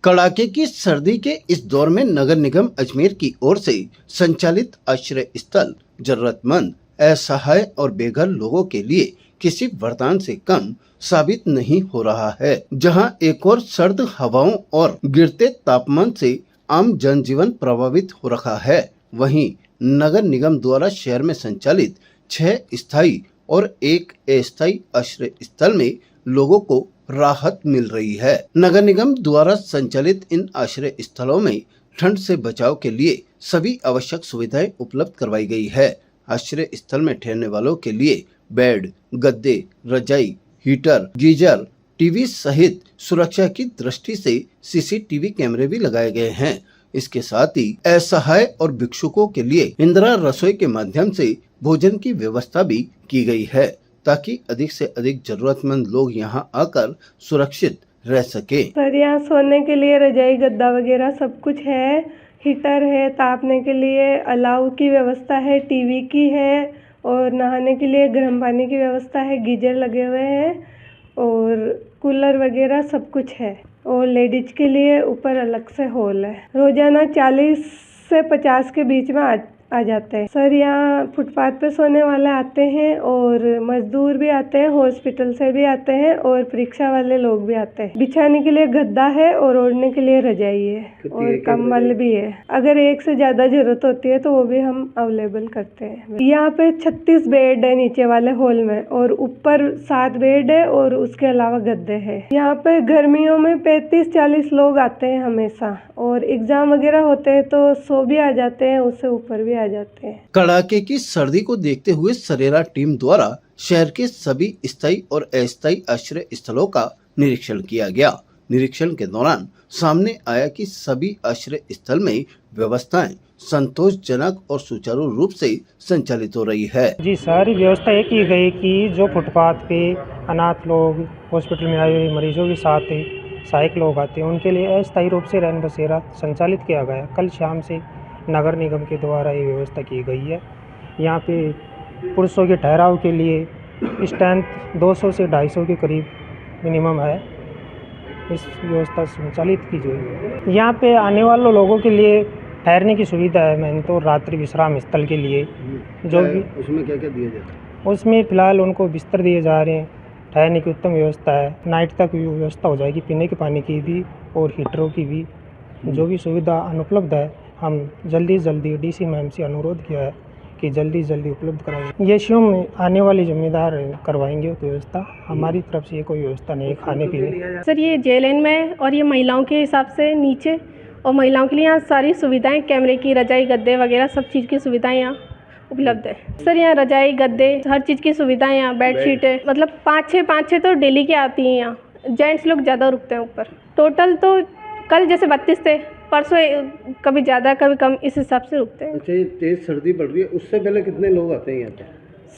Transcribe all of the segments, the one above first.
कड़ाके की सर्दी के इस दौर में नगर निगम अजमेर की ओर से संचालित आश्रय स्थल जरूरतमंद, असहाय और बेघर लोगों के लिए किसी वरदान से कम साबित नहीं हो रहा है। जहां एक और सर्द हवाओं और गिरते तापमान से आम जनजीवन प्रभावित हो रहा है, वहीं नगर निगम द्वारा शहर में संचालित 6 स्थायी और 1 अस्थायी आश्रय स्थल में लोगों को राहत मिल रही है। नगर निगम द्वारा संचालित इन आश्रय स्थलों में ठंड से बचाव के लिए सभी आवश्यक सुविधाएं उपलब्ध करवाई गई है। आश्रय स्थल में ठहरने वालों के लिए बेड, गद्दे, रजाई, हीटर, गीजर, टीवी सहित सुरक्षा की दृष्टि से सीसीटीवी कैमरे भी लगाए गए हैं। इसके साथ ही असहाय और भिक्षुकों के लिए इंदिरा रसोई के माध्यम से भोजन की व्यवस्था भी की गई है, ताकि अधिक से अधिक जरूरतमंद लोग यहां आकर सुरक्षित रह सके। सर, यहाँ सोने के लिए रजाई, गद्दा वगैरह सब कुछ है। हीटर है, तापने के लिए अलाव की व्यवस्था है, टीवी की है और नहाने के लिए गर्म पानी की व्यवस्था है, गीजर लगे हुए हैं और कूलर वगैरह सब कुछ है। और लेडीज के लिए ऊपर अलग से हॉल है। रोजाना 40 से 50 के बीच में आ जाते हैं। सर, यहाँ फुटपाथ पे सोने वाले आते हैं और मजदूर भी आते हैं, हॉस्पिटल से भी आते हैं और परीक्षा वाले लोग भी आते हैं। बिछाने के लिए गद्दा है और ओढ़ने के लिए रजाई है और कंबल भी है। अगर एक से ज्यादा जरूरत होती है तो वो भी हम अवेलेबल करते हैं। यहाँ पे 36 बेड है नीचे वाले हॉल में और ऊपर 7 बेड है और उसके अलावा गद्दे है। यहाँ पे गर्मियों में 35-40 लोग आते हैं हमेशा, और एग्जाम वगैरह होते हैं तो 100 भी आ जाते हैं, उससे ऊपर भी आ जाते हैं। कड़ाके की सर्दी को देखते हुए सरेरा टीम द्वारा शहर के सभी स्थायी और अस्थायी आश्रय स्थलों का निरीक्षण किया गया। निरीक्षण के दौरान सामने आया कि सभी आश्रय स्थल में व्यवस्थाएं संतोषजनक और सुचारू रूप से संचालित हो रही है। जी, सारी व्यवस्था ये की गई कि जो फुटपाथ पे अनाथ लोग, हॉस्पिटल में आए हुए मरीजों के साथ सहायक लोग आते हैं, उनके लिए अस्थायी रूप से रैन बसेरा संचालित किया गया। कल शाम से नगर निगम के द्वारा ये व्यवस्था की गई है। यहाँ पे पुरुषों के ठहराव के लिए स्ट्रेंथ 200 से 250 के करीब मिनिमम है। इस व्यवस्था संचालित की गई है। यहाँ पे आने वाले लोगों के लिए ठहरने की सुविधा है। मैंने तो रात्रि विश्राम स्थल के लिए जो भी उसमें क्या क्या दिया जाता है? उसमें फ़िलहाल उनको बिस्तर दिए जा रहे हैं, ठहरने की उत्तम व्यवस्था है। नाइट तक भी व्यवस्था हो जाएगी, पीने के पानी की भी और हीटरों की भी। जो भी सुविधा अनुपलब्ध है, हम जल्दी डीसी मैम से अनुरोध किया है कि जल्दी उपलब्ध कराएंगे। ये स्वयं आने वाले जिम्मेदार करवाएंगे व्यवस्था। हमारी तरफ से ये कोई व्यवस्था नहीं है खाने पीने। सर, ये JLN में और ये महिलाओं के हिसाब से नीचे, और महिलाओं के लिए यहाँ सारी सुविधाएं, कैमरे की, रजाई, गद्दे वगैरह सब चीज़ की सुविधाएं यहाँ उपलब्ध है। सर, यहाँ रजाई, गद्दे, हर चीज़ की सुविधाएं, यहाँ बेडशीट है। मतलब 5-6 तो डेली के आती हैं। यहाँ जेंट्स लोग ज़्यादा रुकते हैं ऊपर। टोटल तो कल जैसे 32 थे, परसों कभी ज़्यादा कभी कम, इस हिसाब से रुकते हैं। अच्छा, ये तेज सर्दी बढ़ रही है, उससे पहले कितने लोग आते हैं यहाँ पे?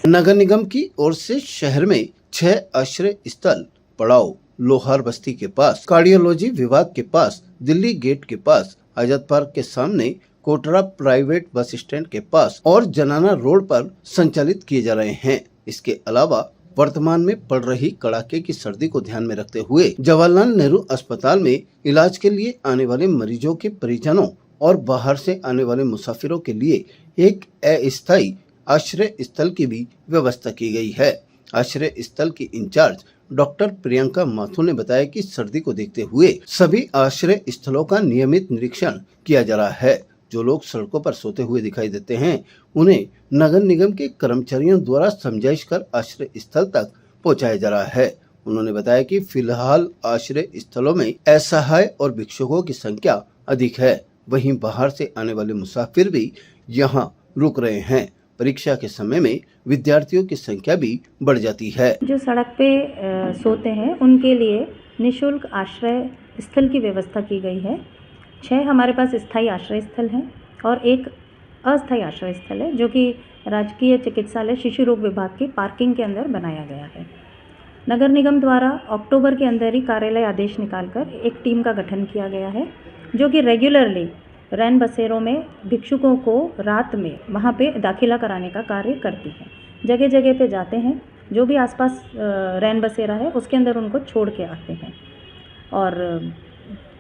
नगर निगम की ओर से शहर में 6 आश्रय स्थल पड़ाव लोहार बस्ती के पास, कार्डियोलॉजी विभाग के पास, दिल्ली गेट के पास, आजाद पार्क के सामने, कोटरा प्राइवेट बस स्टैंड के पास और जनाना रोड पर संचालित किए जा रहे हैं। इसके अलावा वर्तमान में पड़ रही कड़ाके की सर्दी को ध्यान में रखते हुए जवाहरलाल नेहरू अस्पताल में इलाज के लिए आने वाले मरीजों के परिजनों और बाहर से आने वाले मुसाफिरों के लिए एक अस्थायी आश्रय स्थल की भी व्यवस्था की गई है। आश्रय स्थल की इंचार्ज डॉक्टर प्रियंका माथुर ने बताया कि सर्दी को देखते हुए सभी आश्रय स्थलों का नियमित निरीक्षण किया जा रहा है। जो लोग सड़कों पर सोते हुए दिखाई देते हैं, उन्हें नगर निगम के कर्मचारियों द्वारा समझाइश कर आश्रय स्थल तक पहुंचाया जा रहा है। उन्होंने बताया कि फिलहाल आश्रय स्थलों में असहाय और भिक्षुकों की संख्या अधिक है, वहीं बाहर से आने वाले मुसाफिर भी यहां रुक रहे हैं। परीक्षा के समय में विद्यार्थियों की संख्या भी बढ़ जाती है। जो सड़क पे सोते हैं उनके लिए निःशुल्क आश्रय स्थल की व्यवस्था की गई है। 6 हमारे पास स्थायी आश्रय स्थल हैं और 1 अस्थायी आश्रय स्थल है, जो कि राजकीय चिकित्सालय शिशु रोग विभाग की पार्किंग के अंदर बनाया गया है। नगर निगम द्वारा अक्टूबर के अंदर ही कार्यालय आदेश निकालकर एक टीम का गठन किया गया है, जो कि रेगुलरली रैन बसेरों में भिक्षुकों को रात में वहाँ पे दाखिला कराने का कार्य करती है। जगह जगह पे जाते हैं, जो भी आसपास रैन बसेरा है उसके अंदर उनको छोड़ के आते हैं। और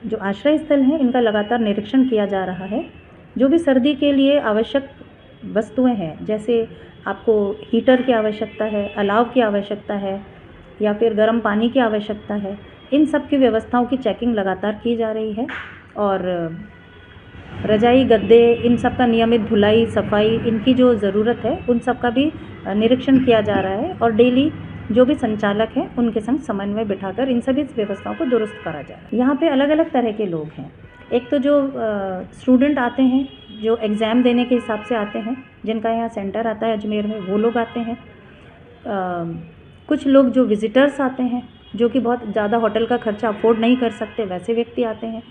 जो आश्रय स्थल हैं इनका लगातार निरीक्षण किया जा रहा है। जो भी सर्दी के लिए आवश्यक वस्तुएं हैं, जैसे आपको हीटर की आवश्यकता है, अलाव की आवश्यकता है या फिर गर्म पानी की आवश्यकता है, इन सब की व्यवस्थाओं की चेकिंग लगातार की जा रही है। और रजाई, गद्दे, इन सब का नियमित धुलाई, सफाई, इनकी जो ज़रूरत है उन सब का भी निरीक्षण किया जा रहा है। और डेली जो भी संचालक हैं उनके संग समन्वय बिठाकर इन सभी व्यवस्थाओं को दुरुस्त करा जा रहा है। यहाँ पे अलग अलग तरह के लोग हैं। एक तो जो स्टूडेंट आते हैं, जो एग्ज़ाम देने के हिसाब से आते हैं, जिनका यहाँ सेंटर आता है अजमेर में, वो लोग आते हैं। कुछ लोग जो विज़िटर्स आते हैं, जो कि बहुत ज़्यादा होटल का खर्चा अफोर्ड नहीं कर सकते, वैसे व्यक्ति आते हैं।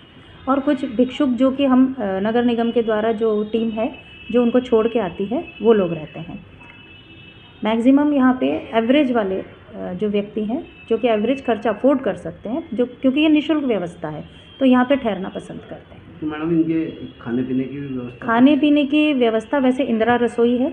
और कुछ भिक्षुक जो कि हम नगर निगम के द्वारा जो टीम है जो उनको छोड़ के आती है, वो लोग रहते हैं। मैक्सिमम यहाँ पे एवरेज वाले जो व्यक्ति हैं, जो कि एवरेज खर्चा अफोर्ड कर सकते हैं, जो क्योंकि ये निःशुल्क व्यवस्था है, तो यहाँ पे ठहरना पसंद करते हैं। तो मैडम इनके खाने पीने की भी व्यवस्था? खाने पीने की व्यवस्था वैसे इंदिरा रसोई है,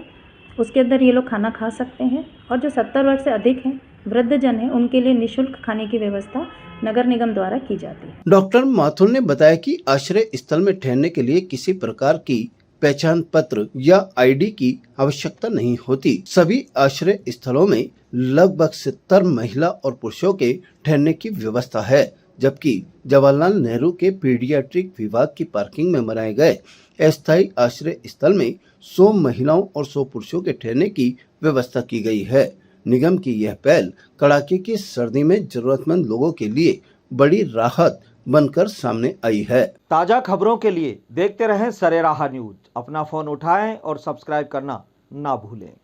उसके अंदर ये लोग खाना खा सकते हैं। और जो 70 वर्ष से अधिक हैं, वृद्धजन हैं, उनके लिए निःशुल्क खाने की व्यवस्था नगर निगम द्वारा की जाती है। डॉक्टर माथुर ने बताया कि आश्रय स्थल में ठहरने के लिए किसी प्रकार की पहचान पत्र या आईडी की आवश्यकता नहीं होती। सभी आश्रय स्थलों में लगभग 70 महिला और पुरुषों के ठहरने की व्यवस्था है, जबकि जवाहरलाल नेहरू के पीडियाट्रिक विभाग की पार्किंग में बनाए गए अस्थायी आश्रय स्थल में 100 महिलाओं और 100 पुरुषों के ठहरने की व्यवस्था की गई है। निगम की यह पहल कड़ाके की सर्दी में जरूरतमंद लोगों के लिए बड़ी राहत बनकर सामने आई है। ताजा खबरों के लिए देखते रहें सरेराह न्यूज। अपना फोन उठाएं और सब्सक्राइब करना ना भूलें।